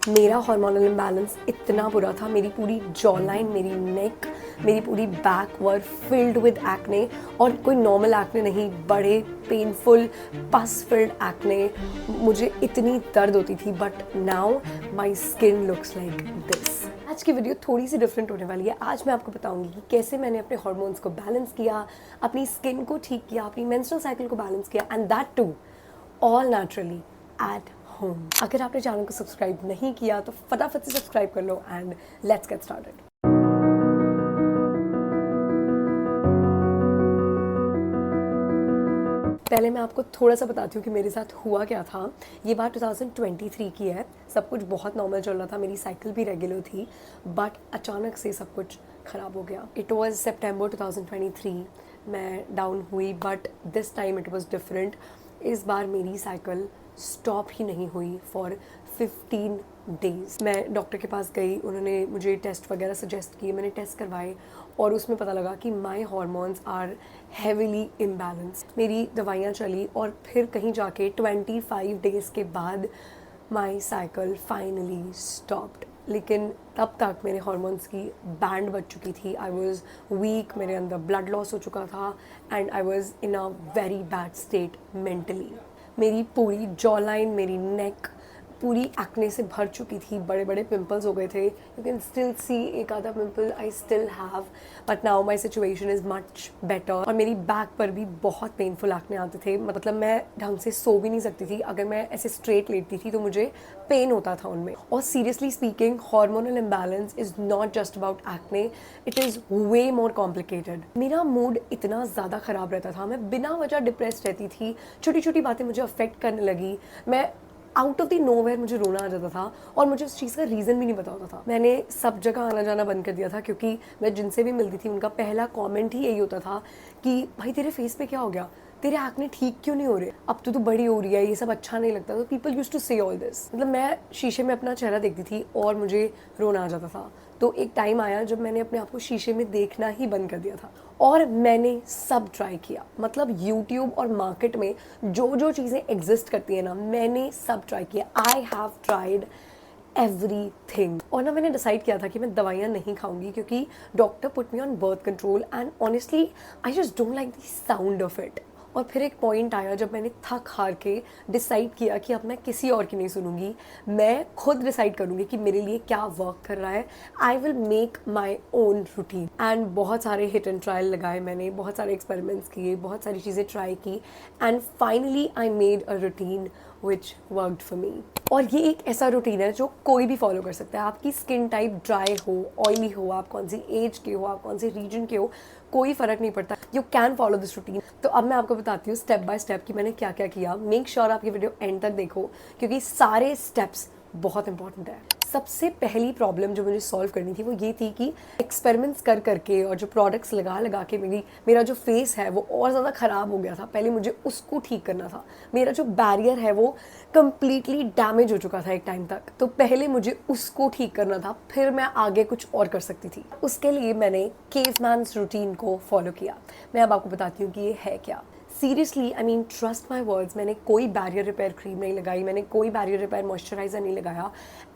मेरा hormonal imbalance इतना बुरा था, मेरी पूरी जॉ लाइन, मेरी नेक, मेरी पूरी back were filled with acne. और कोई नॉर्मल एक्ने नहीं, बड़े पेनफुल पस फिल्ड एक्ने। मुझे इतनी दर्द होती थी, but now my skin looks like this. आज की वीडियो थोड़ी सी डिफरेंट होने वाली है। आज मैं आपको बताऊंगी कि कैसे मैंने अपने हार्मोन्स को बैलेंस किया, अपनी स्किन को ठीक किया, अपनी मेंस्ट्रुअल साइकिल को बैलेंस किया, and that too all naturally at home. अगर आपने चैनल को सब्सक्राइब नहीं किया तो फटाफट से सब्सक्राइब कर लो एंड लेट्स गेट स्टार्टेड। पहले मैं आपको थोड़ा सा बताती हूँ कि मेरे साथ हुआ क्या था। ये बात 2023 की है। सब कुछ बहुत नॉर्मल चल रहा था, मेरी साइकिल भी रेगुलर थी, बट अचानक से सब कुछ ख़राब हो गया। इट वॉज सितंबर 2023 मैं डाउन हुई, but this time it was different. इस बार मेरी साइकिल स्टॉप ही नहीं हुई फॉर 15 डेज़। मैं डॉक्टर के पास गई, उन्होंने मुझे टेस्ट वगैरह सजेस्ट किए, मैंने टेस्ट करवाए और उसमें पता लगा कि माई हार्मोन्स आर हेविली इम्बैलेंस्ड। मेरी दवाइयाँ चली और फिर कहीं जाके 25 डेज़ के बाद माई साइकिल फाइनली स्टॉप्ड। लेकिन तब तक मेरे हार्मोन्स की बैंड बज चुकी थी। आई वॉज वीक, मेरे अंदर ब्लड लॉस हो चुका था and I was in a very bad state mentally. मेरी पूरी जॉ लाइन, मेरी नेक पूरी एक्ने से भर चुकी थी, बड़े बड़े पिंपल्स हो गए थे। यू कैन स्टिल सी एक आधा pimple I still have, but now my situation is much better. और मेरी बैक पर भी बहुत पेनफुल एक्ने आते थे, मतलब मैं ढंग से सो भी नहीं सकती थी। अगर मैं ऐसे स्ट्रेट लेटती थी तो मुझे पेन होता था उनमें। और seriously speaking, hormonal imbalance is not just about acne, it is way more complicated. मेरा मूड इतना ज़्यादा ख़राब रहता था, मैं बिना वजह डिप्रेस रहती थी, छोटी छोटी बातें मुझे अफेक्ट करने लगी। मैं आउट ऑफ द नोवेयर मुझे रोना आ जाता था और मुझे उस चीज़ का रीज़न भी नहीं पता होता था। मैंने सब जगह आना जाना बंद कर दिया था, क्योंकि मैं जिनसे भी मिलती थी उनका पहला कमेंट ही यही होता था कि भाई तेरे फेस पे क्या हो गया, तेरे एक्ने ठीक क्यों नहीं हो रहे, अब तो तू बड़ी हो रही है, ये सब अच्छा नहीं लगता। तो पीपल यूज्ड टू से ऑल दिस। मतलब मैं शीशे में अपना चेहरा देखती थी और मुझे रोना आ जाता था। तो एक टाइम आया जब मैंने अपने आप को शीशे में देखना ही बंद कर दिया था और मैंने सब ट्राई किया। मतलब यूट्यूब और मार्केट में जो जो चीज़ें एग्जिस्ट करती हैं ना, मैंने सब ट्राई किया। I have tried everything. और ना मैंने डिसाइड किया था कि मैं दवाइयाँ नहीं खाऊंगी, क्योंकि doctor put me on birth control and honestly I just don't like the sound of it. और फिर एक पॉइंट आया जब मैंने थक हार के डिसाइड किया कि अब मैं किसी और की नहीं सुनूंगी, मैं खुद डिसाइड करूंगी कि मेरे लिए क्या वर्क कर रहा है। I will make my own routine. And बहुत सारे हिट एंड ट्रायल लगाए मैंने, बहुत सारे एक्सपेरिमेंट्स किए, बहुत सारी चीज़ें ट्राई की and finally I made a routine which worked for me. और ये एक ऐसा रूटीन है जो कोई भी फॉलो कर सकता है। आपकी स्किन टाइप ड्राई हो, ऑयली हो, आप कौन सी एज के हो, आप कौन से रीजन के हो, कोई फ़र्क नहीं पड़ता। You can follow this routine. तो अब मैं आपको बताती हूँ स्टेप बाय स्टेप कि मैंने क्या क्या किया। मेक श्योर आप ये वीडियो एंड तक देखो, क्योंकि सारे स्टेप्स बहुत इंपॉर्टेंट है। सबसे पहली प्रॉब्लम जो मुझे सॉल्व करनी थी वो ये थी कि एक्सपेरिमेंट्स कर करके और जो प्रोडक्ट्स लगा लगा के मेरा जो फेस है वो और ज़्यादा ख़राब हो गया था। पहले मुझे उसको ठीक करना था। मेरा जो बैरियर है वो कम्प्लीटली डैमेज हो चुका था एक टाइम तक, तो पहले मुझे उसको ठीक करना था, फिर मैं आगे कुछ और कर सकती थी। उसके लिए मैंने केवमैन्स रूटीन को फॉलो किया। मैं अब आपको बताती हूँ कि ये है क्या। Seriously, I mean trust my words, मैंने कोई बैरियर रिपेयर क्रीम नहीं लगाई, मैंने कोई बैरियर रिपेयर मॉइस्चराइजर नहीं लगाया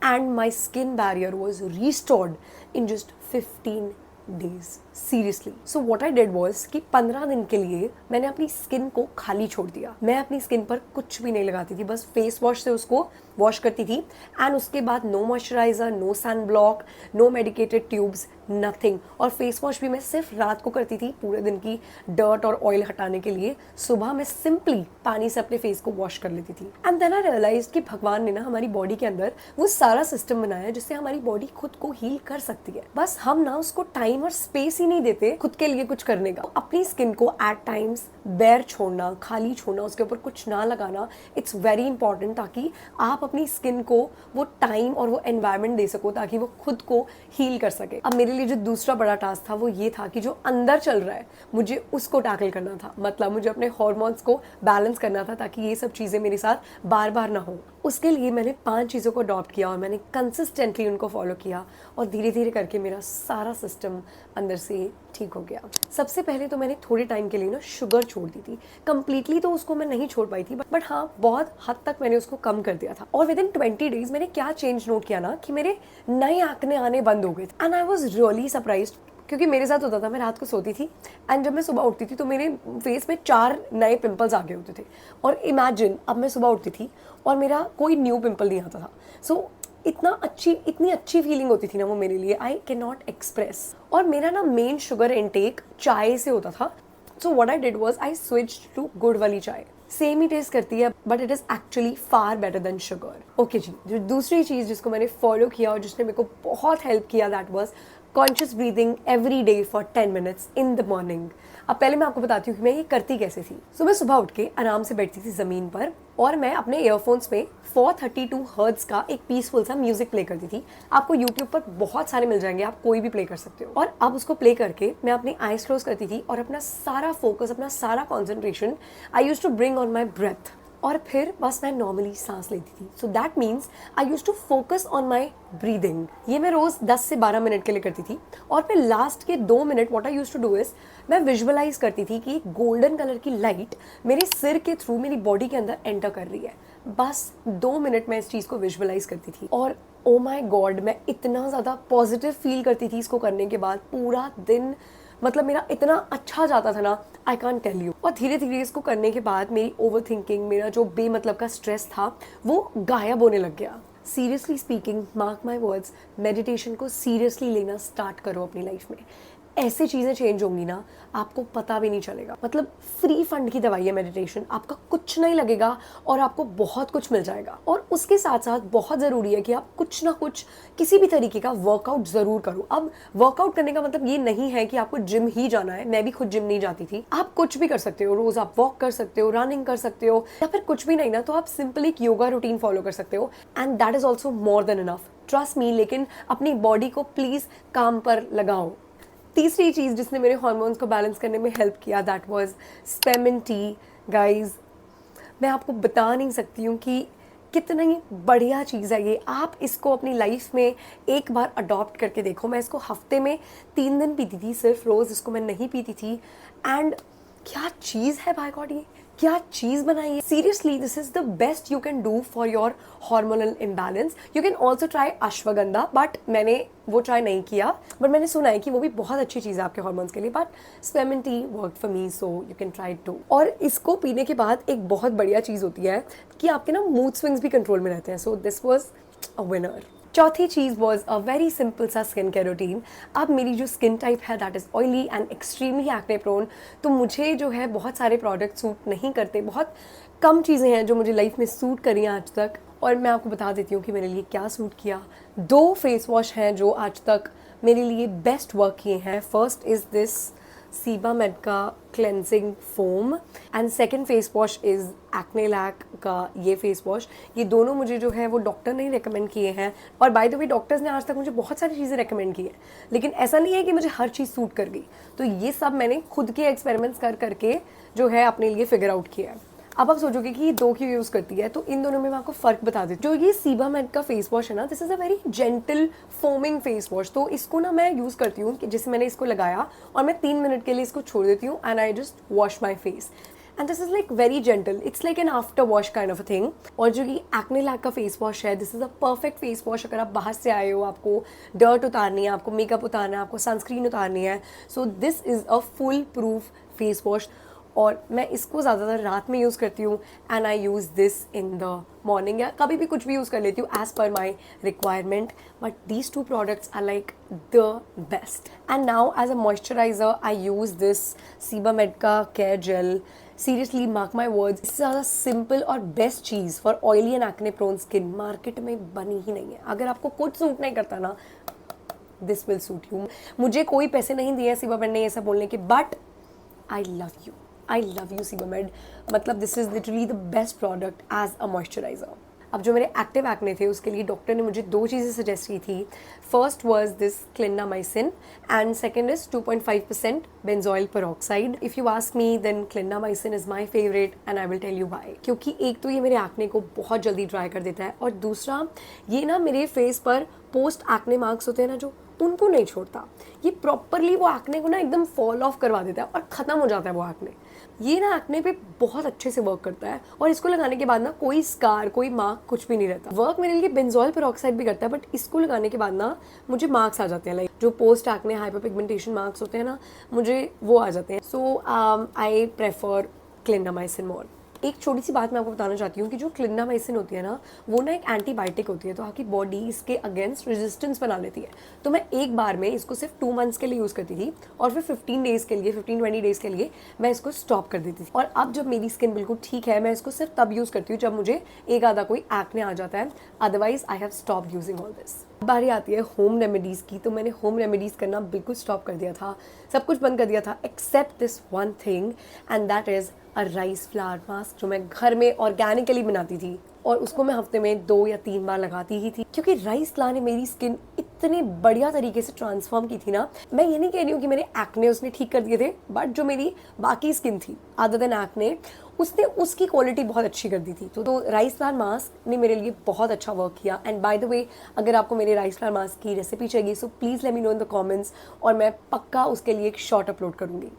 and my skin barrier was restored in just 15 days. Seriously. So what I did was कि 15 दिन के लिए मैंने अपनी स्किन को खाली छोड़ दिया। मैं अपनी स्किन पर कुछ भी नहीं लगाती थी, बस फेस वॉश से उसको वॉश करती थी एंड उसके बाद no moisturiser, no sun block, no medicated tubes, nothing. और फेस वॉश भी मैं सिर्फ रात को करती थी पूरे दिन की डर्ट और ऑयल हटाने के लिए। सुबह मैं सिंपली पानी से अपने फेस को वॉश कर लेती थी। एंड देन आई रियलाइज्ड कि भगवान ने ना हमारी बॉडी के अंदर वो सारा सिस्टम बनाया है जिससे हमारी बॉडी खुद को हील कर सकती है। बस हम ना उसको टाइम और स्पेस ही नहीं देते खुद के लिए कुछ करने का। अपनी स्किन को एट टाइम्स बेयर छोड़ना, खाली छोड़ना, उसके ऊपर कुछ ना लगाना, इट्स वेरी इंपॉर्टेंट, ताकि आप अपनी स्किन को वो टाइम और वो एनवायरनमेंट दे सको ताकि वो खुद को हील कर सके। अब मेरे लिए जो दूसरा बड़ा टास्क था वो ये था कि जो अंदर चल रहा है मुझे उसको टैकल करना था। मतलब मुझे अपने हार्मोन्स को बैलेंस करना था ताकि ये सब चीज़ें मेरे साथ बार बार ना हो। उसके लिए मैंने 5 चीज़ों को अडॉप्ट किया और मैंने कंसिस्टेंटली उनको फॉलो किया और धीरे धीरे करके मेरा सारा सिस्टम अंदर से ठीक हो गया। सबसे पहले तो मैंने थोड़े टाइम के लिए ना शुगर छोड़ दी थी। कंप्लीटली तो उसको मैं नहीं छोड़ पाई थी, बट हाँ बहुत हद तक मैंने उसको कम कर दिया था। और विद इन 20 डेज मैंने क्या चेंज नोट किया ना कि मेरे नए एक्ने आने बंद हो गए थे। And I was really surprised, क्योंकि मेरे साथ होता था मैं रात को सोती थी एंड जब मैं सुबह उठती थी तो मेरे फेस में 4 नए पिंपल्स आ गए होते थे। और इमेजिन, अब मैं सुबह उठती थी और मेरा कोई न्यू पिंपल नहीं आता था। सो इतनी अच्छी फीलिंग होती थी ना वो मेरे लिए, आई कैन नॉट एक्सप्रेस। और मेरा ना मेन शुगर इनटेक चाय से होता था। So what I did was I switched to गुड़ वाली चाय। सेम ही टेस्ट करती है but it is actually far better than sugar. Okay जी, जो दूसरी चीज़ जिसको मैंने फॉलो किया और जिसने मेरे को बहुत हेल्प किया, that was conscious breathing every day for 10 minutes in the morning. अब पहले मैं आपको बताती हूँ कि मैं ये करती कैसे थी। मैं सुबह उठ के आराम से बैठती थी ज़मीन पर और मैं अपने ईयरफोन्स में 432 हर्ट्ज़ का एक पीसफुल सा म्यूजिक प्ले करती थी। आपको यूट्यूब पर बहुत सारे मिल जाएंगे, आप कोई भी प्ले कर सकते हो। और अब उसको प्ले करके मैं अपनी आईज क्लोज करती थी और अपना सारा फोकस, अपना सारा concentration I used to bring on my breath. और फिर बस मैं नॉर्मली सांस लेती थी। So that means I used to focus on my breathing. ये मैं रोज़ 10 से 12 मिनट के लिए करती थी। और फिर लास्ट के 2 minute what I used to do is, मैं विजुअलाइज करती थी कि एक गोल्डन कलर की लाइट मेरे सिर के थ्रू मेरी बॉडी के अंदर एंटर कर रही है। बस 2 मिनट मैं इस चीज़ को विजुअलाइज करती थी और ओ माई गॉड, मैं इतना ज़्यादा पॉजिटिव फील करती थी इसको करने के बाद। पूरा दिन मतलब मेरा इतना अच्छा जाता था ना, आई कांट टेल यू। और धीरे धीरे इसको करने के बाद मेरी ओवर थिंकिंग, मेरा जो बेमतलब का स्ट्रेस था वो गायब होने लग गया। Seriously speaking, mark my words, meditation को सीरियसली लेना स्टार्ट करो अपनी लाइफ में। ऐसी चीज़ें चेंज होंगी ना, आपको पता भी नहीं चलेगा। मतलब फ्री फंड की दवाई है मेडिटेशन, आपका कुछ नहीं लगेगा और आपको बहुत कुछ मिल जाएगा। और उसके साथ साथ बहुत ज़रूरी है कि आप कुछ ना कुछ किसी भी तरीके का वर्कआउट ज़रूर करो। अब वर्कआउट करने का मतलब ये नहीं है कि आपको जिम ही जाना है। मैं भी खुद जिम नहीं जाती थी। आप कुछ भी कर सकते हो, रोज़ आप वॉक कर सकते हो, रनिंग कर सकते हो, या फिर कुछ भी नहीं ना तो आप सिंपली एक योगा रूटीन फॉलो कर सकते हो and that is also more than enough, trust me. लेकिन अपनी बॉडी को प्लीज़ काम पर लगाओ। तीसरी चीज़ जिसने मेरे हार्मोन्स को बैलेंस करने में हेल्प किया, दैट वाज स्पेमिन टी। गाइज, मैं आपको बता नहीं सकती हूँ कि कितनी बढ़िया चीज़ है ये। आप इसको अपनी लाइफ में एक बार अडॉप्ट करके देखो। मैं इसको हफ्ते में 3 दिन पीती थी सिर्फ, रोज़ इसको मैं नहीं पीती थी। एंड क्या चीज़ है बाय गॉड, ये क्या चीज़ बनाई है। Seriously this is the best you can do for your hormonal imbalance. You can also try ashwagandha, but मैंने वो ट्राई नहीं किया, बट मैंने सुना है कि वो भी बहुत अच्छी चीज़ है आपके हार्मोन्स के लिए। But spearmint tea work for me, so you can try too. और इसको पीने के बाद एक बहुत बढ़िया चीज़ होती है कि आपके ना मूड स्विंग्स भी कंट्रोल में रहते हैं। So this was a winner. चौथी चीज़ वॉज अ वेरी सिंपल सा स्किन केयर रूटीन। अब मेरी जो स्किन टाइप है that is oily and extremely acne prone, तो मुझे जो है बहुत सारे प्रोडक्ट सूट नहीं करते। बहुत कम चीज़ें हैं जो मुझे लाइफ में सूट करी हैं आज तक, और मैं आपको बता देती हूँ कि मेरे लिए क्या सूट किया। 2 फेस वॉश हैं जो आज तक मेरे लिए बेस्ट वर्क किए हैं। फर्स्ट इज़ दिस सीबामेड का cleansing foam and second face wash is Acnelac का ये फेस वॉश। ये दोनों मुझे जो है वो डॉक्टर ने रिकमेंड किए हैं। और बाय द वे डॉक्टर्स ने आज तक मुझे बहुत सारी चीज़ें रिकमेंड की हैं, लेकिन ऐसा नहीं है कि मुझे हर चीज़ सूट कर गई। तो ये सब मैंने खुद के एक्सपेरिमेंट्स करके जो है अपने लिए फिगर आउट किया है। अब आप सोचोगे कि ये 2 क्यों यूज़ करती है, तो इन दोनों में मैं आपको फ़र्क बता देती हूँ। जो ये सीबामेड का फेस वॉश है ना, this is a very gentle foaming face wash. तो इसको ना मैं यूज़ करती हूँ कि जैसे मैंने इसको लगाया और मैं 3 मिनट के लिए इसको छोड़ देती हूँ and I just wash my face and this is like very gentle, it's like an after wash kind of a thing. और जो ये एक्नेलैक का फेस वॉश है, this is a perfect face wash अगर आप बाहर से आए हो, आपको डर्ट उतारनी है, आपको मेकअप उतारना है, आपको सनस्क्रीन उतारनी है। So this is a full proof face wash और मैं इसको ज़्यादातर रात में यूज़ करती हूँ and I use this in the morning, या कभी भी कुछ भी यूज़ कर लेती हूँ as per my requirement. But these 2 products are like the best. And now as a moisturiser I use this Sebamed का care gel. Seriously mark my words, इससे ज़्यादा सिंपल और बेस्ट चीज़ for oily and acne prone skin market में बनी ही नहीं है। अगर आपको कुछ सूट नहीं करता ना, दिस विल सूट यू। मुझे कोई पैसे नहीं दिए सीबामेड ने ऐसा बोलने के, but I love you, I love you Sebamed। मतलब this is literally the best product as a moisturiser. अब जो मेरे एक्टिव एक्ने थे उसके लिए डॉक्टर ने मुझे 2 चीज़ें सजेस्ट की थी. First was this clindamycin and second is 2.5% benzoyl peroxide. If you ask me then clindamycin is my favourite and I will tell you why. क्योंकि एक तो ये मेरे एक्ने को बहुत जल्दी ड्राई कर देता है और दूसरा ये ना मेरे फेस पर पोस्ट एक्ने मार्क्स होते हैं ना जो, उनको नहीं छोड़ता. ये प्रॉपरली वो एक्ने को ना एकदम फॉल ऑफ करवा देता है और ख़त्म हो जाता है वो एक्ने. ये ना एक्ने पे बहुत अच्छे से वर्क करता है और इसको लगाने के बाद ना कोई स्कार, कोई मार्क, कुछ भी नहीं रहता. वर्क मेरे लिए बेंजोइल पेरोक्साइड भी करता है, बट इसको लगाने के बाद ना मुझे मार्क्स आ जाते हैं, लाइक जो post acne hyper pigmentation marks होते हैं ना, मुझे वो आ जाते हैं. सो आई प्रेफर क्लिंडामाइसिन मोर. एक छोटी सी बात मैं आपको बताना चाहती हूँ कि जो क्लिंडामाइसिन होती है ना, वो ना एक एंटीबायोटिक होती है, तो आपकी बॉडी इसके अगेंस्ट रेजिस्टेंस बना लेती है. तो मैं एक बार में इसको सिर्फ 2 मंथ्स के लिए यूज़ करती थी और फिर 15 डेज़ के लिए, 15-20 डेज़ के लिए मैं इसको स्टॉप कर देती थी. और अब जब मेरी स्किन बिल्कुल ठीक है, मैं इसको सिर्फ तब यूज़ करती हूँ जब मुझे एक आधा कोई एक्ने आ जाता है. Otherwise I have stopped using all this. बारी आती है होम रेमेडीज़ की, तो मैंने होम रेमेडीज़ करना बिल्कुल स्टॉप कर दिया था, सब कुछ बंद कर दिया था except this one thing and that is a rice flour mask, जो मैं घर में ऑर्गेनिकली बनाती थी और उसको मैं हफ्ते में 2 या 3 बार लगाती ही थी. क्योंकि राइस फ्लावर ने मेरी स्किन इतने बढ़िया तरीके से ट्रांसफॉर्म की थी ना. मैं ये नहीं कह रही हूँ कि मेरे एक्ने उसने ठीक कर दिए थे, बट जो मेरी बाकी स्किन थी अदर देन एक्ने, उसने उसकी क्वालिटी बहुत अच्छी कर दी थी. तो राइस फ्लावर मास्क ने मेरे लिए बहुत अच्छा वर्क किया. एंड बाय द वे, अगर आपको मेरे राइस फ्लावर मास्क की रेसिपी चाहिए so please let me know in the comments और मैं पक्का उसके लिए एक शॉर्ट अपलोड करूँगी.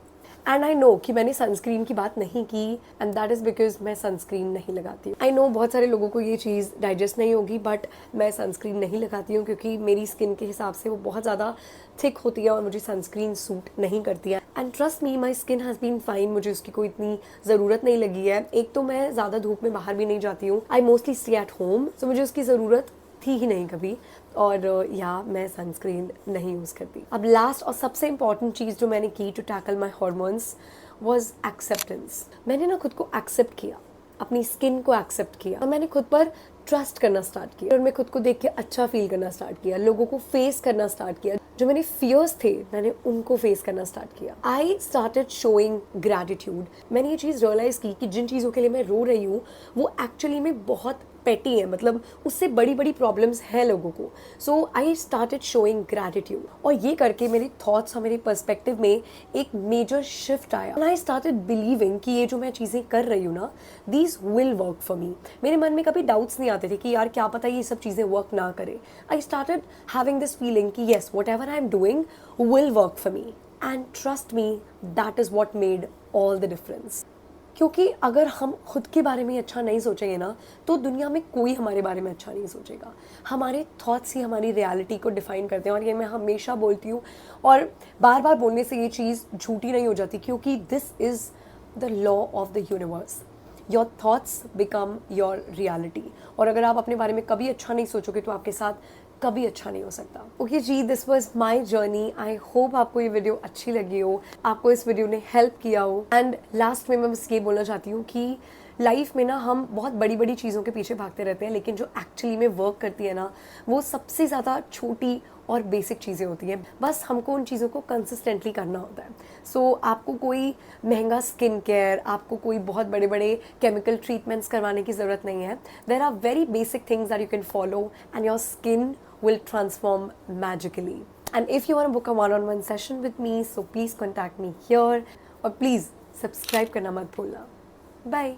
एंड आई नो कि मैंने सनस्क्रीन की बात नहीं की एंड दैट इज़ बिकॉज मैं सनस्क्रीन नहीं लगाती हूँ. आई नो बहुत सारे लोगों को ये चीज़ डाइजेस्ट नहीं होगी, बट मैं सनस्क्रीन नहीं लगाती हूँ क्योंकि मेरी स्किन के हिसाब से वो बहुत ज़्यादा थिक होती है और मुझे सनस्क्रीन सूट नहीं करती है. And trust me, my skin has been fine. मुझे उसकी कोई इतनी ज़रूरत नहीं लगी है. एक तो मैं ज़्यादा धूप में बाहर भी नहीं जाती हूँ, I mostly stay at home, so मुझे उसकी ज़रूरत थी ही नहीं कभी. और या मैं सनस्क्रीन नहीं यूज़ करती. अब लास्ट और सबसे इम्पॉर्टेंट चीज़ जो मैंने की to tackle my hormones was acceptance. मैंने ना खुद को एक्सेप्ट किया, अपनी स्किन को एक्सेप्ट किया और मैंने खुद पर ट्रस्ट करना स्टार्ट किया और मैं खुद को देख के अच्छा फील करना स्टार्ट किया, लोगों को फेस करना स्टार्ट किया. जो मेरे फियर्स थे मैंने उनको फेस करना स्टार्ट किया. I started showing gratitude. मैंने ये चीज़ रियलाइज़ की कि जिन चीज़ों के लिए मैं रो रही हूँ वो एक्चुअली में बहुत पेटी है, मतलब उससे बड़ी बड़ी प्रॉब्लम्स हैं लोगों को. सो आई स्टार्टेड शोइंग ग्रैटिट्यूड और ये करके मेरे थॉट्स और मेरे पर्सपेक्टिव में एक मेजर शिफ्ट आया. एंड आई स्टार्टेड बिलीविंग कि ये जो मैं चीज़ें कर रही हूँ ना, दीज विल वर्क फॉर मी. मेरे मन में कभी डाउट्स नहीं आते थे कि यार क्या पता ये सब चीज़ें वर्क ना करे. I started having this feeling कि yes, whatever I am doing will work for me. And trust me, that is what made all the difference. क्योंकि अगर हम खुद के बारे में अच्छा नहीं सोचेंगे ना, तो दुनिया में कोई हमारे बारे में अच्छा नहीं सोचेगा. हमारे थॉट्स ही हमारी रियलिटी को डिफाइन करते हैं और ये मैं हमेशा बोलती हूँ और बार बार बोलने से ये चीज़ झूठी नहीं हो जाती, क्योंकि this is the law of the universe. Your thoughts become your reality. और अगर आप अपने बारे में कभी अच्छा नहीं सोचोगे तो आपके साथ कभी अच्छा नहीं हो सकता. ओके जी, this was my journey. I hope आपको ये वीडियो अच्छी लगी हो, आपको इस वीडियो ने हेल्प किया हो. एंड लास्ट में मैं बस ये बोलना चाहती हूँ कि लाइफ में ना हम बहुत बड़ी बड़ी चीज़ों के पीछे भागते रहते हैं, लेकिन जो एक्चुअली में वर्क करती है ना, वो सबसे ज़्यादा छोटी और बेसिक चीज़ें होती हैं. बस हमको उन चीज़ों को कंसिस्टेंटली करना होता है. सो आपको कोई महंगा स्किन केयर, आपको कोई बहुत बड़े बड़े केमिकल ट्रीटमेंट्स करवाने की ज़रूरत नहीं है. There are very basic things that you can follow and your skin will transform magically. And if you want to book a one-on-one session with me, so please contact me here or please subscribe करना मत भूलना. Bye.